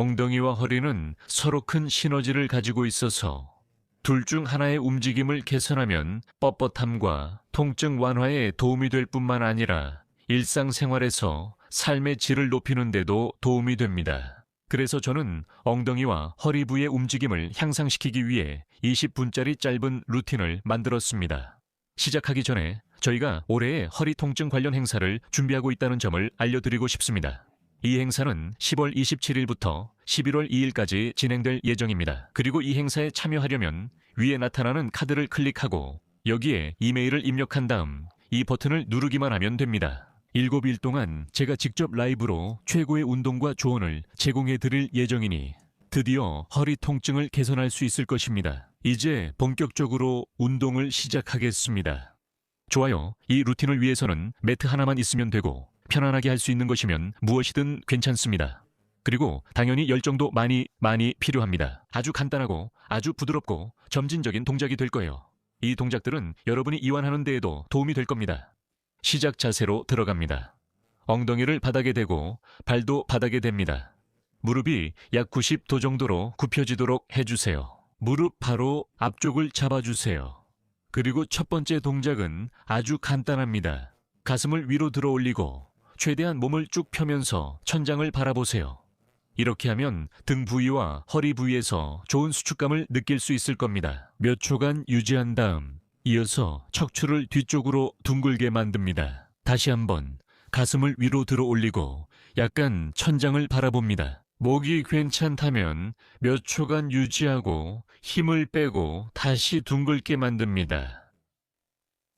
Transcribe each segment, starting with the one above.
엉덩이와 허리는 서로 큰 시너지를 가지고 있어서 둘 중 하나의 움직임을 개선하면 뻣뻣함과 통증 완화에 도움이 될 뿐만 아니라 일상생활에서 삶의 질을 높이는 데도 도움이 됩니다. 그래서 저는 엉덩이와 허리 부의 움직임을 향상시키기 위해 20분짜리 짧은 루틴을 만들었습니다. 시작하기 전에 저희가 올해의 허리 통증 관련 행사를 준비하고 있다는 점을 알려드리고 싶습니다. 이 행사는 10월 27일부터 11월 2일까지 진행될 예정입니다. 그리고 이 행사에 참여하려면 위에 나타나는 카드를 클릭하고 여기에 이메일을 입력한 다음 이 버튼을 누르기만 하면 됩니다. 7일 동안 제가 직접 라이브로 최고의 운동과 조언을 제공해 드릴 예정이니 드디어 허리 통증을 개선할 수 있을 것입니다. 이제 본격적으로 운동을 시작하겠습니다. 좋아요. 이 루틴을 위해서는 매트 하나만 있으면 되고 편안하게 할 수 있는 것이면 무엇이든 괜찮습니다. 그리고 당연히 열정도 많이 필요합니다. 아주 간단하고 아주 부드럽고 점진적인 동작이 될 거예요. 이 동작들은 여러분이 이완하는 데에도 도움이 될 겁니다. 시작 자세로 들어갑니다. 엉덩이를 바닥에 대고 발도 바닥에 댑니다. 무릎이 약 90도 정도로 굽혀지도록 해주세요. 무릎 바로 앞쪽을 잡아주세요. 그리고 첫 번째 동작은 아주 간단합니다. 가슴을 위로 들어 올리고 최대한 몸을 쭉 펴면서 천장을 바라보세요. 이렇게 하면 등 부위와 허리 부위에서 좋은 수축감을 느낄 수 있을 겁니다. 몇 초간 유지한 다음 이어서 척추를 뒤쪽으로 둥글게 만듭니다. 다시 한번 가슴을 위로 들어 올리고 약간 천장을 바라봅니다. 목이 괜찮다면 몇 초간 유지하고 힘을 빼고 다시 둥글게 만듭니다.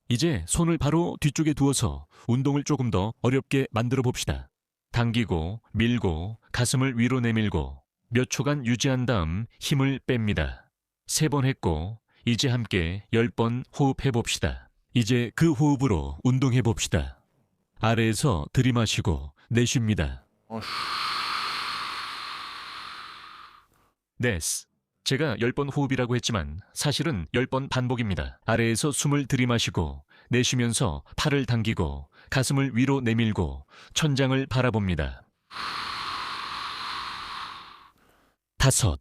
이제 손을 바로 뒤쪽에 두어서 운동을 조금 더 어렵게 만들어 봅시다. 당기고 밀고 가슴을 위로 내밀고 몇 초간 유지한 다음 힘을 뺍니다. 3번 했고 이제 함께 10번 호흡해 봅시다. 이제 그 호흡으로 운동해 봅시다. 아래에서 들이마시고 내쉽니다. 네스. 제가 10번 호흡이라고 했지만 사실은 10번 반복입니다. 아래에서 숨을 들이마시고 내쉬면서 팔을 당기고 가슴을 위로 내밀고 천장을 바라봅니다. 5.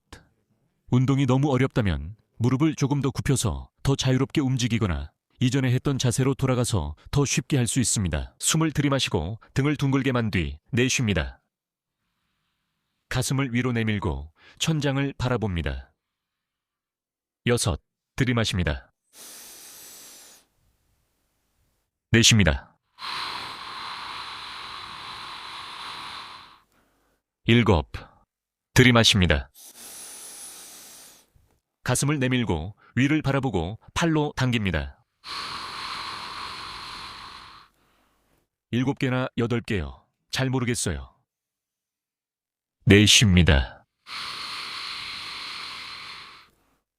운동이 너무 어렵다면 무릎을 조금 더 굽혀서 더 자유롭게 움직이거나 이전에 했던 자세로 돌아가서 더 쉽게 할 수 있습니다. 숨을 들이마시고 등을 둥글게 만 뒤 내쉽니다. 가슴을 위로 내밀고 천장을 바라봅니다. 6. 들이마십니다. 내쉽니다. 7. 들이마십니다. 가슴을 내밀고 위를 바라보고 팔로 당깁니다. 7개나 8개요. 잘 모르겠어요. 내쉽니다.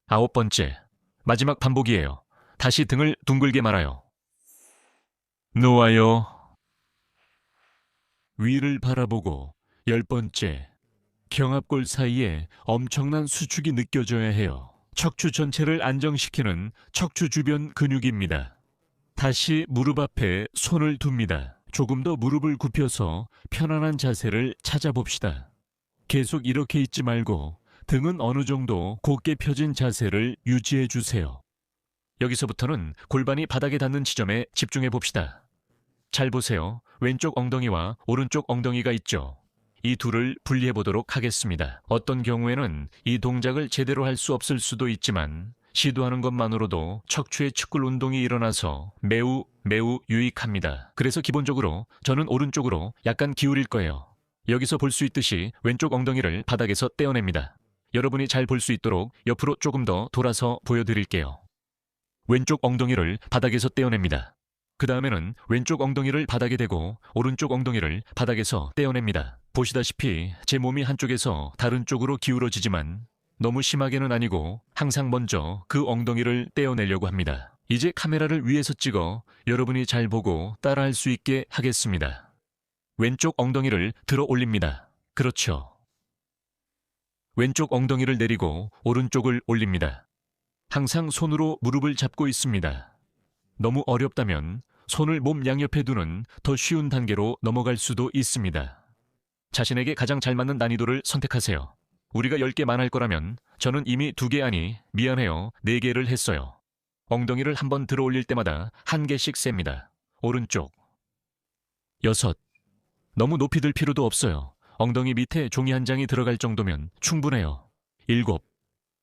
9번째, 마지막 반복이에요. 다시 등을 둥글게 말아요. 놓아요. 위를 바라보고 10번째, 경합골 사이에 엄청난 수축이 느껴져야 해요. 척추 전체를 안정시키는 척추 주변 근육입니다. 다시 무릎 앞에 손을 둡니다. 조금 더 무릎을 굽혀서 편안한 자세를 찾아봅시다. 계속 이렇게 있지 말고 등은 어느 정도 곧게 펴진 자세를 유지해 주세요. 여기서부터는 골반이 바닥에 닿는 지점에 집중해 봅시다. 잘 보세요. 왼쪽 엉덩이와 오른쪽 엉덩이가 있죠. 이 둘을 분리해 보도록 하겠습니다. 어떤 경우에는 이 동작을 제대로 할 수 없을 수도 있지만 시도하는 것만으로도 척추의 측근 운동이 일어나서 매우 유익합니다. 그래서 기본적으로 저는 오른쪽으로 약간 기울일 거예요. 여기서 볼 수 있듯이 왼쪽 엉덩이를 바닥에서 떼어냅니다. 여러분이 잘 볼 수 있도록 옆으로 조금 더 돌아서 보여드릴게요. 왼쪽 엉덩이를 바닥에서 떼어냅니다. 그 다음에는 왼쪽 엉덩이를 바닥에 대고 오른쪽 엉덩이를 바닥에서 떼어냅니다. 보시다시피 제 몸이 한쪽에서 다른 쪽으로 기울어지지만 너무 심하게는 아니고 항상 먼저 그 엉덩이를 떼어내려고 합니다. 이제 카메라를 위에서 찍어 여러분이 잘 보고 따라할 수 있게 하겠습니다. 왼쪽 엉덩이를 들어 올립니다. 그렇죠. 왼쪽 엉덩이를 내리고 오른쪽을 올립니다. 항상 손으로 무릎을 잡고 있습니다. 너무 어렵다면 손을 몸 양옆에 두는 더 쉬운 단계로 넘어갈 수도 있습니다. 자신에게 가장 잘 맞는 난이도를 선택하세요. 우리가 10개만 할 거라면 저는 이미 2개 아니 미안해요 4개를 했어요. 엉덩이를 한번 들어 올릴 때마다 1개씩 셉니다. 오른쪽 6. 너무 높이 들 필요도 없어요. 엉덩이 밑에 종이 한 장이 들어갈 정도면 충분해요. 7.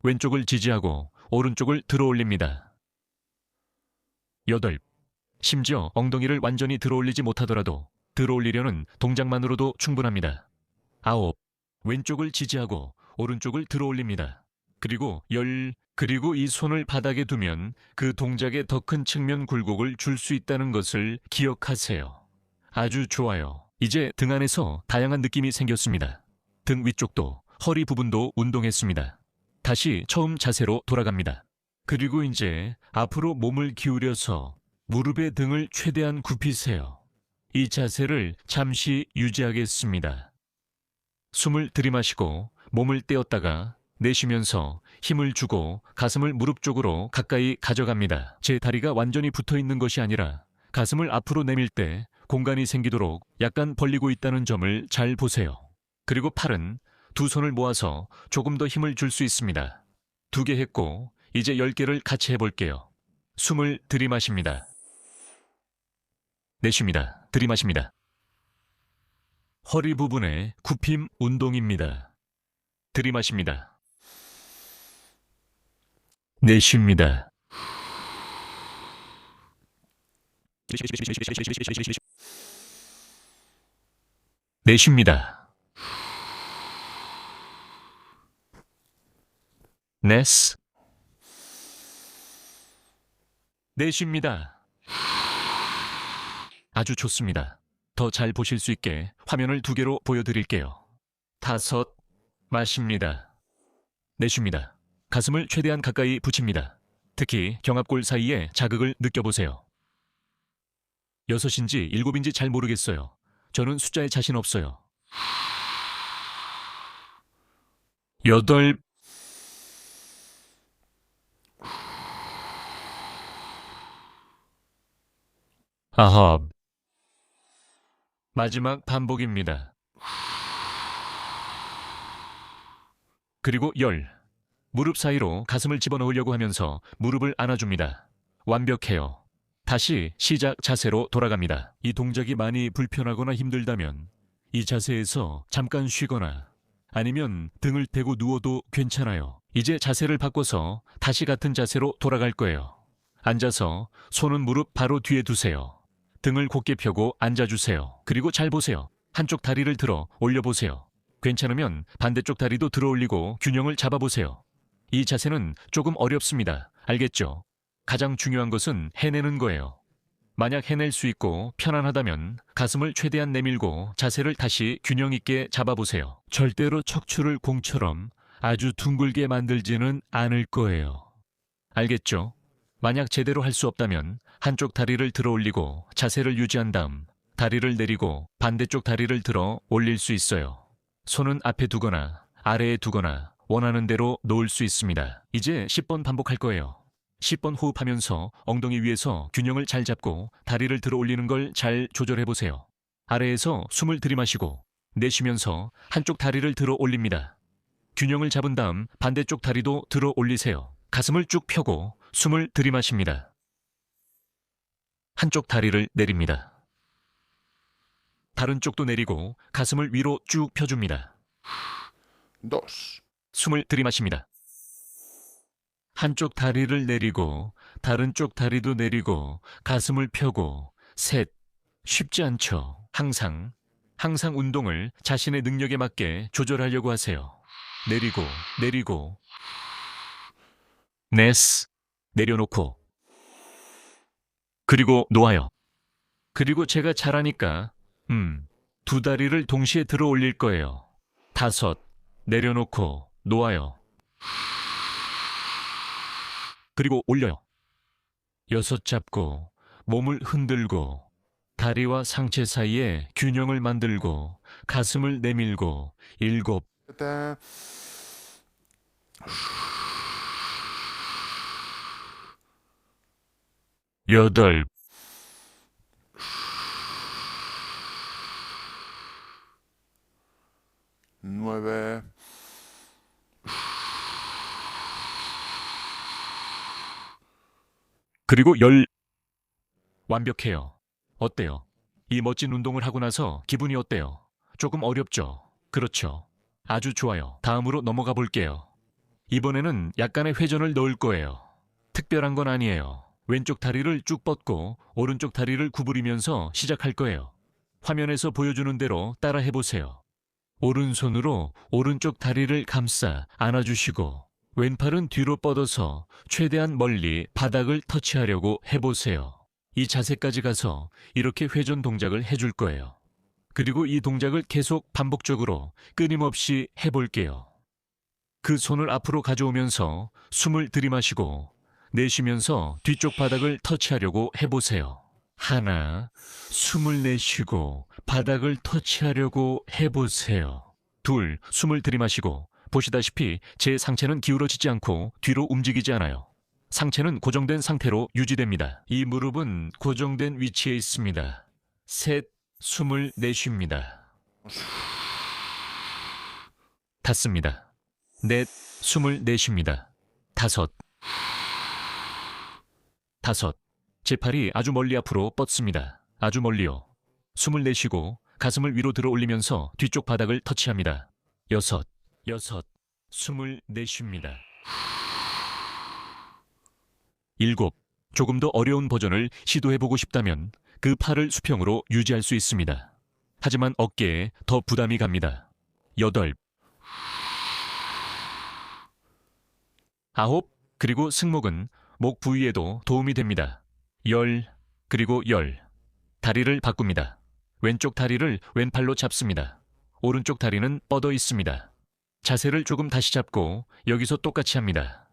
왼쪽을 지지하고 오른쪽을 들어 올립니다. 8. 심지어 엉덩이를 완전히 들어 올리지 못하더라도 들어 올리려는 동작만으로도 충분합니다. 9. 왼쪽을 지지하고 오른쪽을 들어 올립니다. 그리고 10. 그리고 이 손을 바닥에 두면 그 동작에 더 큰 측면 굴곡을 줄 수 있다는 것을 기억하세요. 아주 좋아요. 이제 등 안에서 다양한 느낌이 생겼습니다. 등 위쪽도 허리 부분도 운동했습니다. 다시 처음 자세로 돌아갑니다. 그리고 이제 앞으로 몸을 기울여서 무릎에 등을 최대한 굽히세요. 이 자세를 잠시 유지하겠습니다. 숨을 들이마시고 몸을 떼었다가 내쉬면서 힘을 주고 가슴을 무릎 쪽으로 가까이 가져갑니다. 제 다리가 완전히 붙어 있는 것이 아니라 가슴을 앞으로 내밀 때 공간이 생기도록 약간 벌리고 있다는 점을 잘 보세요. 그리고 팔은 두 손을 모아서 조금 더 힘을 줄 수 있습니다. 2개 했고 이제 10개를 같이 해볼게요. 숨을 들이마십니다. 내쉽니다. 들이마십니다. 허리 부분의 굽힘 운동입니다. 들이마십니다. 내쉽니다. 내쉽니다. 네스. 내쉽니다. 아주 좋습니다. 더 잘 보실 수 있게 화면을 2개로 보여드릴게요. 5. 마십니다. 내쉽니다. 가슴을 최대한 가까이 붙입니다. 특히 경합골 사이에 자극을 느껴보세요. 6인지 7인지 잘 모르겠어요. 저는 숫자에 자신 없어요. 8. 아홉. 마지막 반복입니다. 그리고 10. 무릎 사이로 가슴을 집어넣으려고 하면서 무릎을 안아줍니다. 완벽해요. 다시 시작 자세로 돌아갑니다. 이 동작이 많이 불편하거나 힘들다면 이 자세에서 잠깐 쉬거나 아니면 등을 대고 누워도 괜찮아요. 이제 자세를 바꿔서 다시 같은 자세로 돌아갈 거예요. 앉아서 손은 무릎 바로 뒤에 두세요. 등을 곧게 펴고 앉아주세요. 그리고 잘 보세요. 한쪽 다리를 들어 올려보세요. 괜찮으면 반대쪽 다리도 들어 올리고 균형을 잡아보세요. 이 자세는 조금 어렵습니다. 알겠죠? 가장 중요한 것은 해내는 거예요. 만약 해낼 수 있고 편안하다면 가슴을 최대한 내밀고 자세를 다시 균형 있게 잡아보세요. 절대로 척추를 공처럼 아주 둥글게 만들지는 않을 거예요. 알겠죠? 만약 제대로 할 수 없다면 한쪽 다리를 들어 올리고 자세를 유지한 다음 다리를 내리고 반대쪽 다리를 들어 올릴 수 있어요. 손은 앞에 두거나 아래에 두거나 원하는 대로 놓을 수 있습니다. 이제 10번 반복할 거예요. 10번 호흡하면서 엉덩이 위에서 균형을 잘 잡고 다리를 들어 올리는 걸 잘 조절해 보세요. 아래에서 숨을 들이마시고 내쉬면서 한쪽 다리를 들어 올립니다. 균형을 잡은 다음 반대쪽 다리도 들어 올리세요. 가슴을 쭉 펴고 숨을 들이마십니다. 한쪽 다리를 내립니다. 다른 쪽도 내리고 가슴을 위로 쭉 펴줍니다. 숨을 들이마십니다. 한쪽 다리를 내리고 다른 쪽 다리도 내리고 가슴을 펴고 셋. 쉽지 않죠. 항상 운동을 자신의 능력에 맞게 조절하려고 하세요. 내리고 넷. 내려놓고 그리고 놓아요. 그리고 제가 잘하니까 2다리를 동시에 들어 올릴 거예요. 5. 내려놓고 놓아요. 그리고 올려요. 6 잡고 몸을 흔들고 다리와 상체 사이에 균형을 만들고 가슴을 내밀고 7. 8. 9. 그리고 10. 완벽해요. 어때요? 이 멋진 운동을 하고 나서 기분이 어때요? 조금 어렵죠? 그렇죠. 아주 좋아요. 다음으로 넘어가 볼게요. 이번에는 약간의 회전을 넣을 거예요. 특별한 건 아니에요. 왼쪽 다리를 쭉 뻗고 오른쪽 다리를 구부리면서 시작할 거예요. 화면에서 보여주는 대로 따라 해보세요. 오른손으로 오른쪽 다리를 감싸 안아주시고 왼팔은 뒤로 뻗어서 최대한 멀리 바닥을 터치하려고 해보세요. 이 자세까지 가서 이렇게 회전 동작을 해줄 거예요. 그리고 이 동작을 계속 반복적으로 끊임없이 해볼게요. 그 손을 앞으로 가져오면서 숨을 들이마시고 내쉬면서 뒤쪽 바닥을 터치하려고 해보세요. 하나, 숨을 내쉬고 바닥을 터치하려고 해보세요. 둘, 숨을 들이마시고 보시다시피 제 상체는 기울어지지 않고 뒤로 움직이지 않아요. 상체는 고정된 상태로 유지됩니다. 이 무릎은 고정된 위치에 있습니다. 셋, 숨을 내쉽니다. 닫습니다. 넷, 숨을 내쉽니다. 다섯. 제 팔이 아주 멀리 앞으로 뻗습니다. 아주 멀리요. 숨을 내쉬고 가슴을 위로 들어 올리면서 뒤쪽 바닥을 터치합니다. 여섯. 숨을 내쉽니다. 일곱. 조금 더 어려운 버전을 시도해보고 싶다면 그 팔을 수평으로 유지할 수 있습니다. 하지만 어깨에 더 부담이 갑니다. 여덟. 아홉. 그리고 승모근, 목 부위에도 도움이 됩니다. 열. 그리고 열. 다리를 바꿉니다. 왼쪽 다리를 왼팔로 잡습니다. 오른쪽 다리는 뻗어 있습니다. 자세를 조금 다시 잡고 여기서 똑같이 합니다.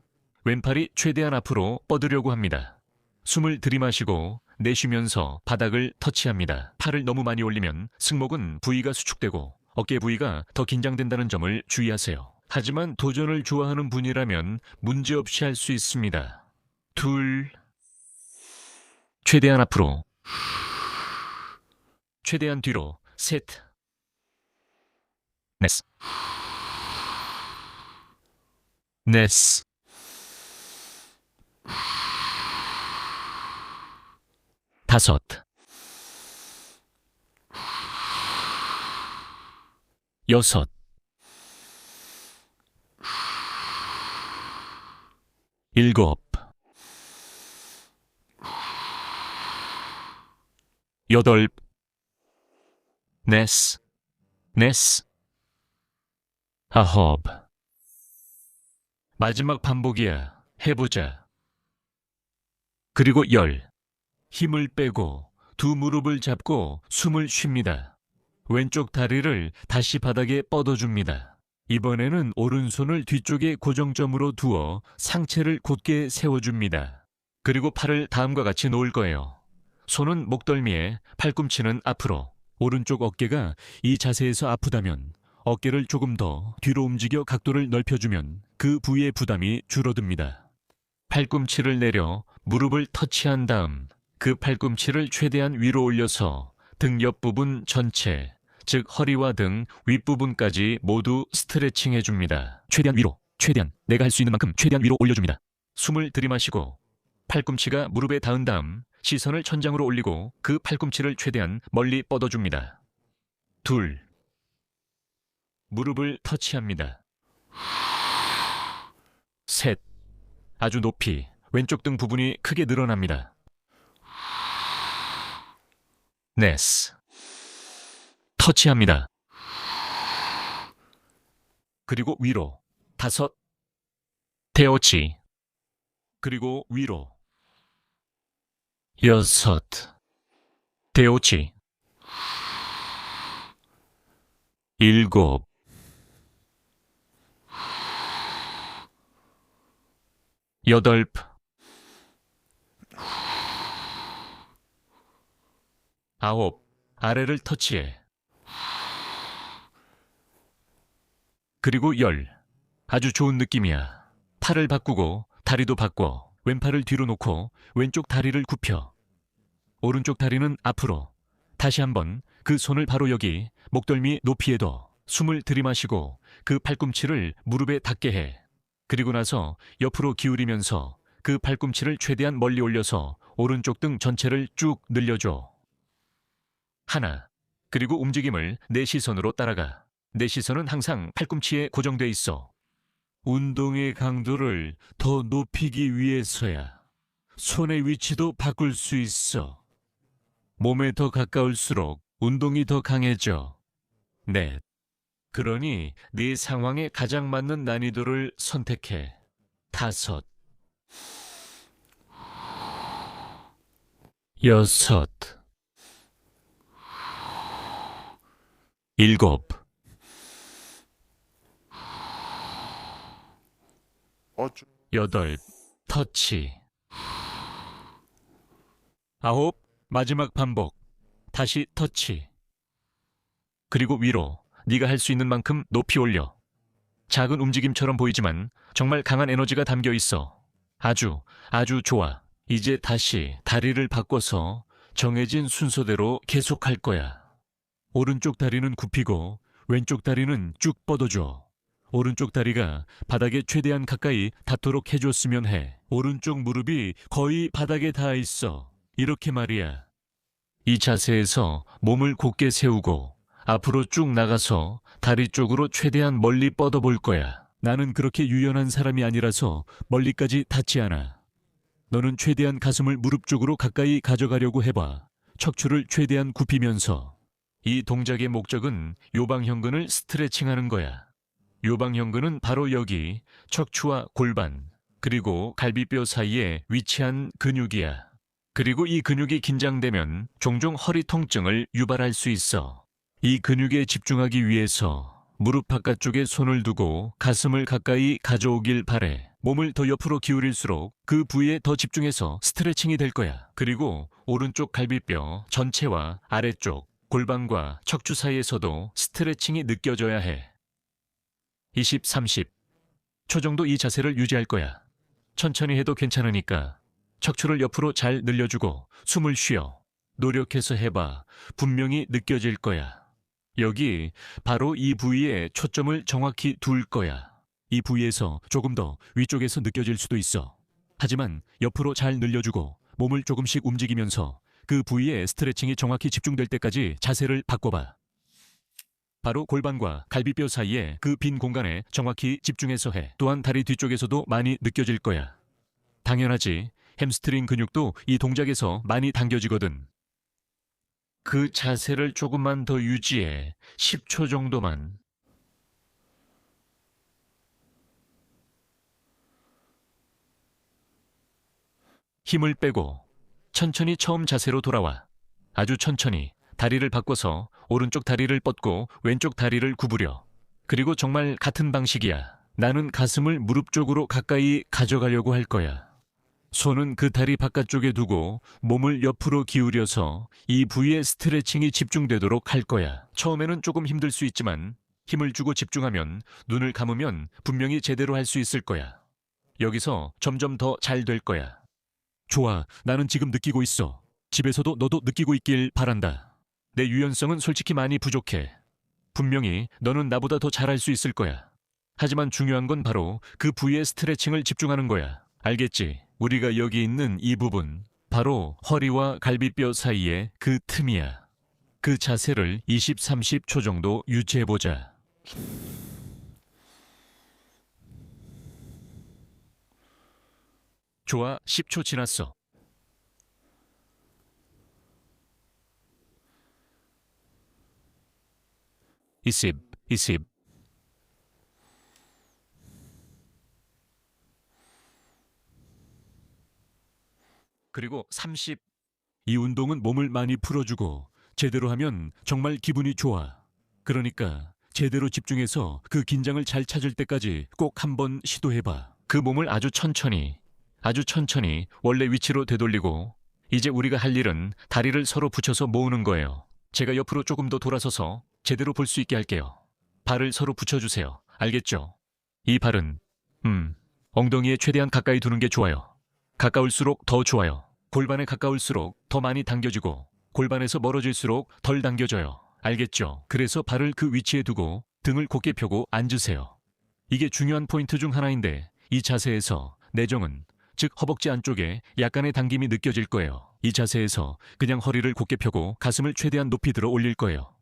왼팔이 최대한 앞으로 뻗으려고 합니다. 숨을 들이마시고 내쉬면서 바닥을 터치합니다. 팔을 너무 많이 올리면 승모근 부위가 수축되고 어깨 부위가 더 긴장된다는 점을 주의하세요. 하지만 도전을 좋아하는 분이라면 문제없이 할 수 있습니다. 둘. 최대한 앞으로. 최대한 뒤로. 셋. 넷. 다섯. 여섯. 일곱. 여덟. 넷. 아홉. 마지막 반복이야. 해보자. 그리고 열. 힘을 빼고 두 무릎을 잡고 숨을 쉽니다. 왼쪽 다리를 다시 바닥에 뻗어줍니다. 이번에는 오른손을 뒤쪽에 고정점으로 두어 상체를 곧게 세워줍니다. 그리고 팔을 다음과 같이 놓을 거예요. 손은 목덜미에, 팔꿈치는 앞으로. 오른쪽 어깨가 이 자세에서 아프다면 어깨를 조금 더 뒤로 움직여 각도를 넓혀주면 그 부위의 부담이 줄어듭니다. 팔꿈치를 내려 무릎을 터치한 다음 그 팔꿈치를 최대한 위로 올려서 등 옆부분 전체, 즉 허리와 등 윗부분까지 모두 스트레칭 해줍니다. 최대한 위로, 내가 할 수 있는 만큼 최대한 위로 올려줍니다. 숨을 들이마시고 팔꿈치가 무릎에 닿은 다음 시선을 천장으로 올리고 그 팔꿈치를 최대한 멀리 뻗어줍니다. 둘. 무릎을 터치합니다. 셋. 아주 높이 왼쪽 등 부분이 크게 늘어납니다. 넷. 터치합니다. 그리고 위로. 다섯. 대어치. 그리고 위로. 여섯. 대어치. 일곱. 여덟. 아홉. 아래를 터치해. 그리고 열. 아주 좋은 느낌이야. 팔을 바꾸고 다리도 바꿔. 왼팔을 뒤로 놓고 왼쪽 다리를 굽혀. 오른쪽 다리는 앞으로. 다시 한번 그 손을 바로 여기 목덜미 높이에 둬. 숨을 들이마시고 그 팔꿈치를 무릎에 닿게 해. 그리고 나서 옆으로 기울이면서 그 팔꿈치를 최대한 멀리 올려서 오른쪽 등 전체를 쭉 늘려줘. 하나. 그리고 움직임을 내 시선으로 따라가. 내 시선은 항상 팔꿈치에 고정돼 있어. 운동의 강도를 더 높이기 위해서야. 손의 위치도 바꿀 수 있어. 몸에 더 가까울수록 운동이 더 강해져. 넷. 그러니 네 상황에 가장 맞는 난이도를 선택해. 다섯. 여섯. 일곱. 여덟. 터치. 아홉. 마지막 반복. 다시 터치. 그리고 위로. 네가 할 수 있는 만큼 높이 올려. 작은 움직임처럼 보이지만 정말 강한 에너지가 담겨 있어. 아주 좋아. 이제 다시 다리를 바꿔서 정해진 순서대로 계속할 거야. 오른쪽 다리는 굽히고 왼쪽 다리는 쭉 뻗어줘. 오른쪽 다리가 바닥에 최대한 가까이 닿도록 해줬으면 해. 오른쪽 무릎이 거의 바닥에 닿아 있어. 이렇게 말이야. 이 자세에서 몸을 곧게 세우고 앞으로 쭉 나가서 다리 쪽으로 최대한 멀리 뻗어볼 거야. 나는 그렇게 유연한 사람이 아니라서 멀리까지 닿지 않아. 너는 최대한 가슴을 무릎 쪽으로 가까이 가져가려고 해봐. 척추를 최대한 굽히면서. 이 동작의 목적은 요방형근을 스트레칭하는 거야. 요방형근은 바로 여기 척추와 골반 그리고 갈비뼈 사이에 위치한 근육이야. 그리고 이 근육이 긴장되면 종종 허리 통증을 유발할 수 있어. 이 근육에 집중하기 위해서 무릎 바깥쪽에 손을 두고 가슴을 가까이 가져오길 바래. 몸을 더 옆으로 기울일수록 그 부위에 더 집중해서 스트레칭이 될 거야. 그리고 오른쪽 갈비뼈 전체와 아래쪽 골반과 척추 사이에서도 스트레칭이 느껴져야 해. 20, 30초 정도 이 자세를 유지할 거야. 천천히 해도 괜찮으니까 척추를 옆으로 잘 늘려주고 숨을 쉬어. 노력해서 해봐. 분명히 느껴질 거야. 여기 바로 이 부위에 초점을 정확히 둘 거야. 이 부위에서 조금 더 위쪽에서 느껴질 수도 있어. 하지만 옆으로 잘 늘려주고 몸을 조금씩 움직이면서 그 부위에 스트레칭이 정확히 집중될 때까지 자세를 바꿔봐. 바로 골반과 갈비뼈 사이에 그 빈 공간에 정확히 집중해서 해. 또한 다리 뒤쪽에서도 많이 느껴질 거야. 당연하지. 햄스트링 근육도 이 동작에서 많이 당겨지거든. 그 자세를 조금만 더 유지해. 10초 정도만. 힘을 빼고 천천히 처음 자세로 돌아와. 아주 천천히 다리를 바꿔서 오른쪽 다리를 뻗고 왼쪽 다리를 구부려. 그리고 정말 같은 방식이야. 나는 가슴을 무릎 쪽으로 가까이 가져가려고 할 거야. 손은 그 다리 바깥쪽에 두고 몸을 옆으로 기울여서 이 부위에 스트레칭이 집중되도록 할 거야. 처음에는 조금 힘들 수 있지만 힘을 주고 집중하면 눈을 감으면 분명히 제대로 할 수 있을 거야. 여기서 점점 더 잘 될 거야. 좋아, 나는 지금 느끼고 있어. 집에서도 너도 느끼고 있길 바란다. 내 유연성은 솔직히 많이 부족해. 분명히 너는 나보다 더 잘할 수 있을 거야. 하지만 중요한 건 바로 그 부위에 스트레칭을 집중하는 거야. 알겠지? 우리가 여기 있는 이 부분, 바로 허리와 갈비뼈 사이의 그 틈이야. 그 자세를 20, 30초 정도 유지해보자. 좋아, 10초 지났어. 20. 그리고 30. 이 운동은 몸을 많이 풀어주고 제대로 하면 정말 기분이 좋아. 그러니까 제대로 집중해서 그 긴장을 잘 찾을 때까지 꼭 한번 시도해봐. 그 몸을 아주 천천히 원래 위치로 되돌리고 이제 우리가 할 일은 다리를 서로 붙여서 모으는 거예요. 제가 옆으로 조금 더 돌아서서 제대로 볼 수 있게 할게요. 발을 서로 붙여주세요. 알겠죠? 이 발은 엉덩이에 최대한 가까이 두는 게 좋아요. 가까울수록 더 좋아요. 골반에 가까울수록 더 많이 당겨지고 골반에서 멀어질수록 덜 당겨져요. 알겠죠? 그래서 발을 그 위치에 두고 등을 곧게 펴고 앉으세요. 이게 중요한 포인트 중 하나인데 이 자세에서 내정은, 즉 허벅지 안쪽에 약간의 당김이 느껴질 거예요. 이 자세에서 그냥 허리를 곧게 펴고 가슴을 최대한 높이 들어 올릴 거예요.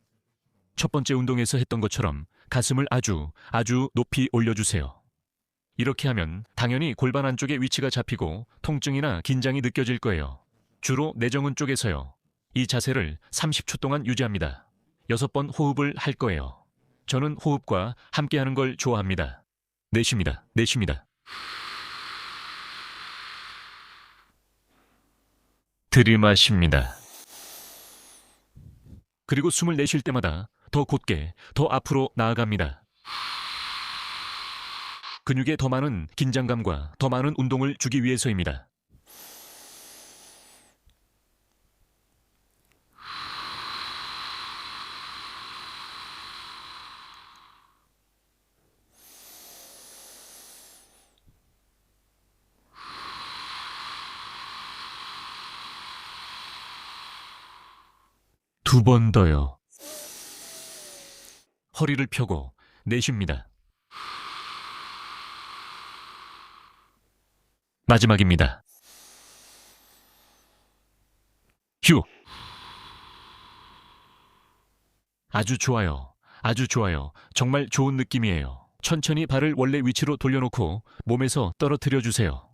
첫 번째 운동에서 했던 것처럼 가슴을 아주 높이 올려주세요. 이렇게 하면 당연히 골반 안쪽에 위치가 잡히고 통증이나 긴장이 느껴질 거예요. 주로 내정은 쪽에서요. 이 자세를 30초 동안 유지합니다. 6번 호흡을 할 거예요. 저는 호흡과 함께 하는 걸 좋아합니다. 내쉽니다. 내쉽니다. 들이마십니다. 그리고 숨을 내쉴 때마다 더 곧게, 더 앞으로 나아갑니다. 근육에 더 많은 긴장감과 더 많은 운동을 주기 위해서입니다. 두 번 더요. 허리를 펴고 내쉽니다. 마지막입니다. 휴. 아주 좋아요. 아주 좋아요. 정말 좋은 느낌이에요. 천천히 발을 원래 위치로 돌려놓고 몸에서 떨어뜨려 주세요.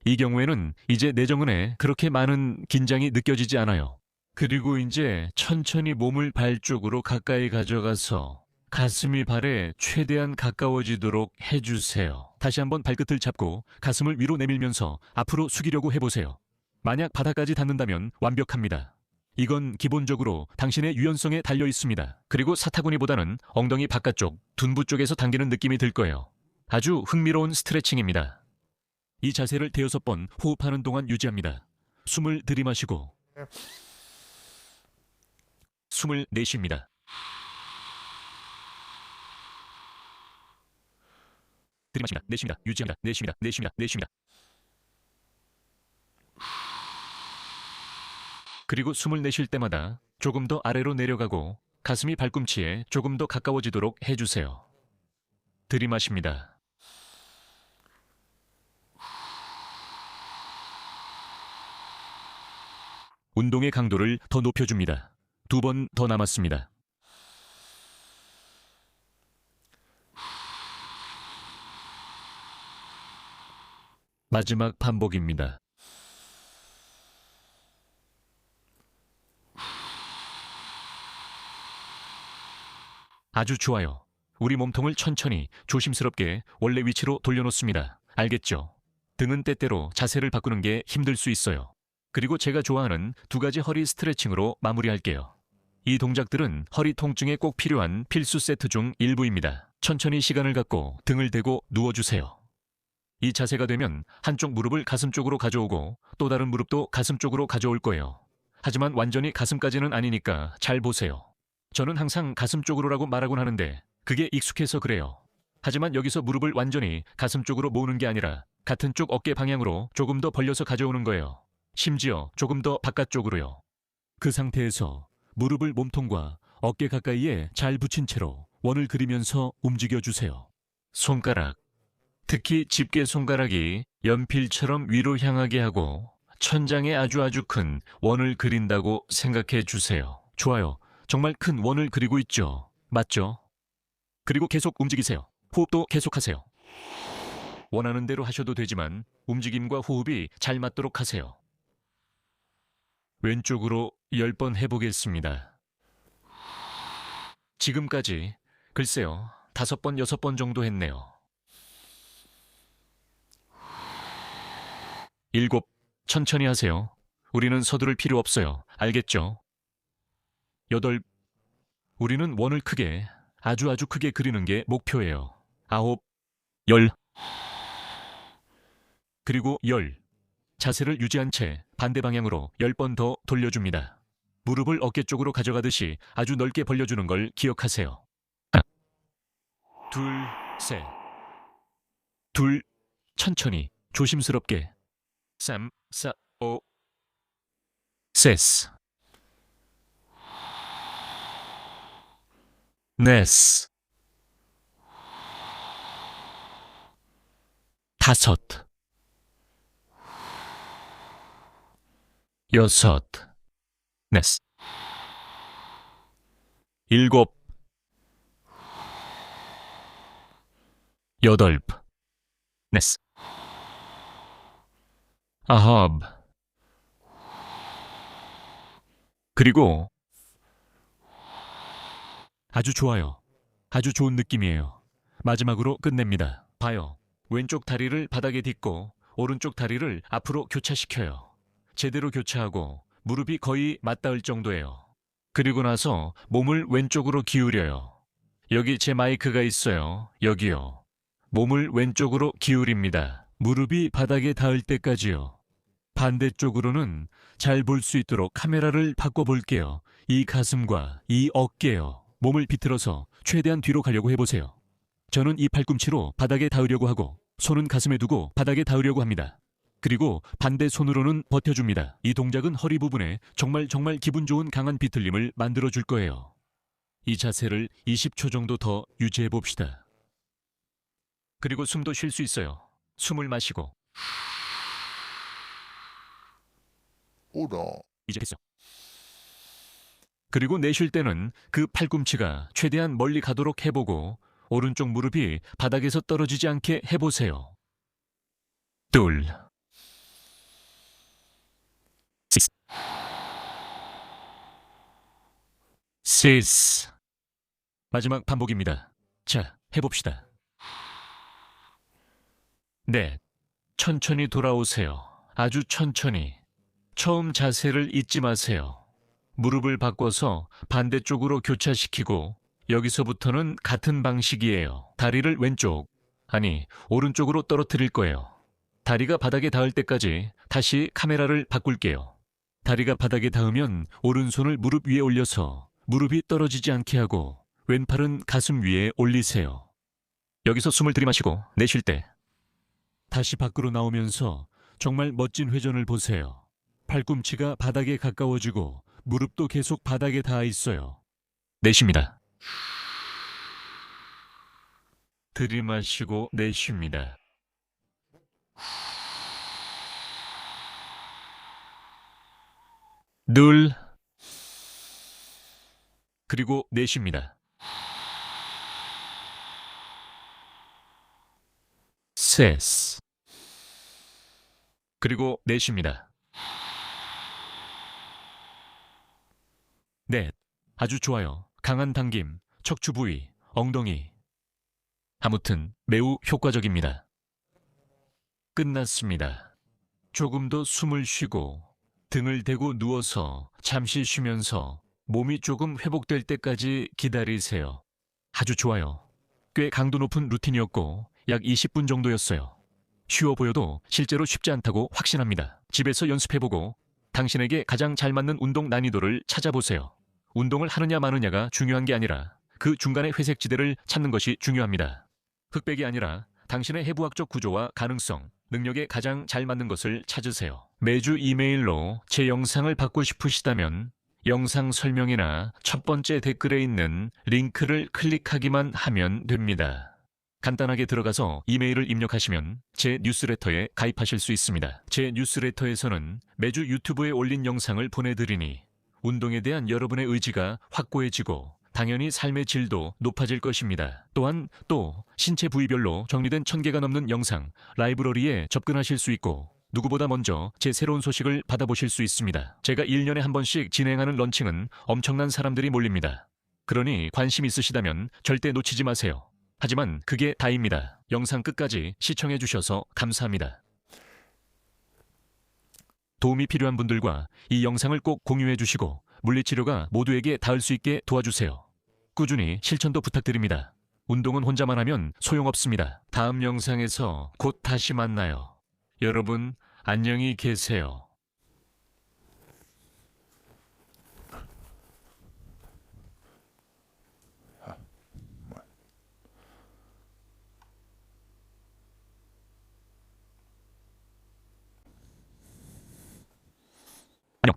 이 경우에는 이제 내정근에 그렇게 많은 긴장이 느껴지지 않아요. 그리고 이제 천천히 몸을 발 쪽으로 가까이 가져가서 가슴이 발에 최대한 가까워지도록 해주세요. 다시 한번 발끝을 잡고 가슴을 위로 내밀면서 앞으로 숙이려고 해보세요. 만약 바닥까지 닿는다면 완벽합니다. 이건 기본적으로 당신의 유연성에 달려 있습니다. 그리고 사타구니보다는 엉덩이 바깥쪽, 둔부 쪽에서 당기는 느낌이 들 거예요. 아주 흥미로운 스트레칭입니다. 이 자세를 대여섯 번 호흡하는 동안 유지합니다. 숨을 들이마시고 숨을 내쉽니다. 들이마십니다. 내쉽니다. 유지합니다. 내쉽니다. 내쉽니다. 내쉽니다. 그리고 숨을 내쉴 때마다 조금 더 아래로 내려가고 가슴이 발꿈치에 조금 더 가까워지도록 해주세요. 들이마십니다. 운동의 강도를 더 높여줍니다. 2번 더 남았습니다. 마지막 반복입니다. 아주 좋아요. 우리 몸통을 천천히 조심스럽게 원래 위치로 돌려놓습니다. 알겠죠? 등은 때때로 자세를 바꾸는 게 힘들 수 있어요. 그리고 제가 좋아하는 2가지 허리 스트레칭으로 마무리할게요. 이 동작들은 허리 통증에 꼭 필요한 필수 세트 중 일부입니다. 천천히 시간을 갖고 등을 대고 누워주세요. 이 자세가 되면 한쪽 무릎을 가슴 쪽으로 가져오고 또 다른 무릎도 가슴 쪽으로 가져올 거예요. 하지만 완전히 가슴까지는 아니니까 잘 보세요. 저는 항상 가슴 쪽으로라고 말하곤 하는데 그게 익숙해서 그래요. 하지만 여기서 무릎을 완전히 가슴 쪽으로 모으는 게 아니라 같은 쪽 어깨 방향으로 조금 더 벌려서 가져오는 거예요. 심지어 조금 더 바깥쪽으로요. 그 상태에서 무릎을 몸통과 어깨 가까이에 잘 붙인 채로 원을 그리면서 움직여주세요. 손가락, 특히 집게 손가락이 연필처럼 위로 향하게 하고 천장에 아주 큰 원을 그린다고 생각해 주세요. 좋아요. 정말 큰 원을 그리고 있죠. 맞죠? 그리고 계속 움직이세요. 호흡도 계속하세요. 원하는 대로 하셔도 되지만 움직임과 호흡이 잘 맞도록 하세요. 왼쪽으로 10번 해보겠습니다. 지금까지 글쎄요, 5번, 6번 정도 했네요. 7, 천천히 하세요. 우리는 서두를 필요 없어요. 알겠죠? 8, 우리는 원을 크게, 아주 크게 그리는 게 목표예요. 9, 10, 그리고 10. 자세를 유지한 채 반대 방향으로 10번 더 돌려줍니다. 무릎을 어깨 쪽으로 가져가듯이 아주 넓게 벌려주는 걸 기억하세요. 하나, 둘, 셋. 둘, 천천히, 조심스럽게. 3, 4, 5, 셋. 넷. 5, 6, 7, 7, 8, 9, 아홉. 그리고 아주 좋아요. 아주 좋은 느낌이에요. 마지막으로 끝냅니다. 봐요. 왼쪽 다리를 바닥에 딛고 오른쪽 다리를 앞으로 교차시켜요. 제대로 교차하고 무릎이 거의 맞닿을 정도예요. 그리고 나서 몸을 왼쪽으로 기울여요. 여기 제 마이크가 있어요. 여기요. 몸을 왼쪽으로 기울입니다. 무릎이 바닥에 닿을 때까지요. 반대쪽으로는 잘 볼 수 있도록 카메라를 바꿔볼게요. 이 가슴과 이 어깨요. 몸을 비틀어서 최대한 뒤로 가려고 해보세요. 저는 이 팔꿈치로 바닥에 닿으려고 하고 손은 가슴에 두고 바닥에 닿으려고 합니다. 그리고 반대 손으로는 버텨줍니다. 이 동작은 허리 부분에 정말 기분 좋은 강한 비틀림을 만들어줄 거예요. 이 자세를 20초 정도 더 유지해 봅시다. 그리고 숨도 쉴 수 있어요. 숨을 마시고 오라. 이제 했어. 그리고 내쉴 때는 그 팔꿈치가 최대한 멀리 가도록 해보고 오른쪽 무릎이 바닥에서 떨어지지 않게 해보세요. 둘, 셋. 마지막 반복입니다. 자, 해봅시다. 넷. 천천히 돌아오세요. 아주 천천히. 처음 자세를 잊지 마세요. 무릎을 바꿔서 반대쪽으로 교차시키고 여기서부터는 같은 방식이에요. 다리를 왼쪽, 아니 오른쪽으로 떨어뜨릴 거예요. 다리가 바닥에 닿을 때까지 다시 카메라를 바꿀게요. 다리가 바닥에 닿으면 오른손을 무릎 위에 올려서 무릎이 떨어지지 않게 하고 왼팔은 가슴 위에 올리세요. 여기서 숨을 들이마시고 내쉴 때 다시 밖으로 나오면서 정말 멋진 회전을 보세요. 팔꿈치가 바닥에 가까워지고 무릎도 계속 바닥에 닿아 있어요. 내쉽니다. 들이마시고 내쉽니다. 둘, 그리고 내쉽니다. 셋, 그리고 내쉽니다. 넷, 아주 좋아요. 강한 당김, 척추 부위, 엉덩이. 아무튼 매우 효과적입니다. 끝났습니다. 조금 더 숨을 쉬고 등을 대고 누워서 잠시 쉬면서 몸이 조금 회복될 때까지 기다리세요. 아주 좋아요. 꽤 강도 높은 루틴이었고 약 20분 정도였어요. 쉬워 보여도 실제로 쉽지 않다고 확신합니다. 집에서 연습해보고 당신에게 가장 잘 맞는 운동 난이도를 찾아보세요. 운동을 하느냐 마느냐가 중요한 게 아니라 그 중간의 회색지대를 찾는 것이 중요합니다. 흑백이 아니라 당신의 해부학적 구조와 가능성, 능력에 가장 잘 맞는 것을 찾으세요. 매주 이메일로 제 영상을 받고 싶으시다면 영상 설명이나 첫 번째 댓글에 있는 링크를 클릭하기만 하면 됩니다. 간단하게 들어가서 이메일을 입력하시면 제 뉴스레터에 가입하실 수 있습니다. 제 뉴스레터에서는 매주 유튜브에 올린 영상을 보내드리니 운동에 대한 여러분의 의지가 확고해지고 당연히 삶의 질도 높아질 것입니다. 또한 또 신체 부위별로 정리된 1000개가 넘는 영상, 라이브러리에 접근하실 수 있고 누구보다 먼저 제 새로운 소식을 받아보실 수 있습니다. 제가 1년에 한 번씩 진행하는 런칭은 엄청난 사람들이 몰립니다. 그러니 관심 있으시다면 절대 놓치지 마세요. 하지만 그게 다입니다. 영상 끝까지 시청해 주셔서 감사합니다. 도움이 필요한 분들과 이 영상을 꼭 공유해 주시고 물리치료가 모두에게 닿을 수 있게 도와주세요. 꾸준히 실천도 부탁드립니다. 운동은 혼자만 하면 소용없습니다. 다음 영상에서 곧 다시 만나요. 여러분 안녕히 계세요. 안녕.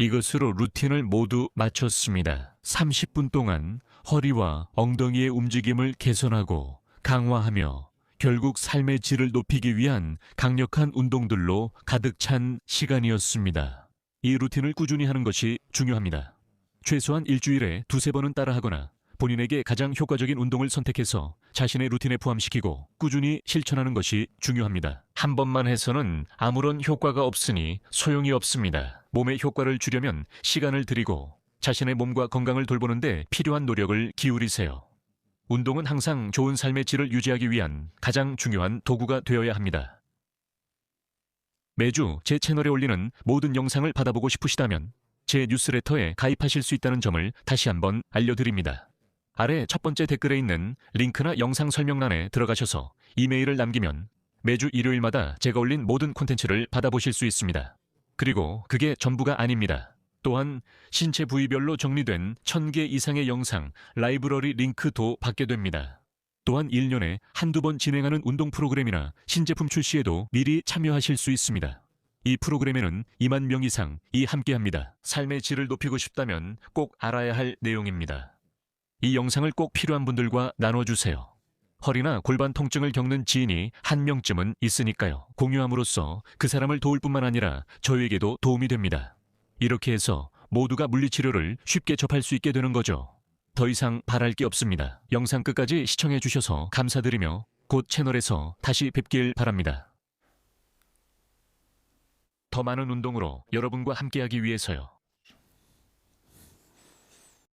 이것으로 루틴을 모두 마쳤습니다. 30분 동안 허리와 엉덩이의 움직임을 개선하고 강화하며 결국 삶의 질을 높이기 위한 강력한 운동들로 가득 찬 시간이었습니다. 이 루틴을 꾸준히 하는 것이 중요합니다. 최소한 일주일에 2~3번은 따라하거나 본인에게 가장 효과적인 운동을 선택해서 자신의 루틴에 포함시키고 꾸준히 실천하는 것이 중요합니다. 한 번만 해서는 아무런 효과가 없으니 소용이 없습니다. 몸의 효과를 주려면 시간을 들이고 자신의 몸과 건강을 돌보는 데 필요한 노력을 기울이세요. 운동은 항상 좋은 삶의 질을 유지하기 위한 가장 중요한 도구가 되어야 합니다. 매주 제 채널에 올리는 모든 영상을 받아보고 싶으시다면 제 뉴스레터에 가입하실 수 있다는 점을 다시 한번 알려드립니다. 아래 첫 번째 댓글에 있는 링크나 영상 설명란에 들어가셔서 이메일을 남기면 매주 일요일마다 제가 올린 모든 콘텐츠를 받아보실 수 있습니다. 그리고 그게 전부가 아닙니다. 또한 신체 부위별로 정리된 1000개 이상의 영상, 라이브러리 링크도 받게 됩니다. 또한 1년에 한두 번 진행하는 운동 프로그램이나 신제품 출시에도 미리 참여하실 수 있습니다. 이 프로그램에는 2만 명 이상이 함께합니다. 삶의 질을 높이고 싶다면 꼭 알아야 할 내용입니다. 이 영상을 꼭 필요한 분들과 나눠주세요. 허리나 골반 통증을 겪는 지인이 한 명쯤은 있으니까요. 공유함으로써 그 사람을 도울 뿐만 아니라 저에게도 도움이 됩니다. 이렇게 해서 모두가 물리치료를 쉽게 접할 수 있게 되는 거죠. 더 이상 바랄 게 없습니다. 영상 끝까지 시청해 주셔서 감사드리며 곧 채널에서 다시 뵙길 바랍니다. 더 많은 운동으로 여러분과 함께하기 위해서요.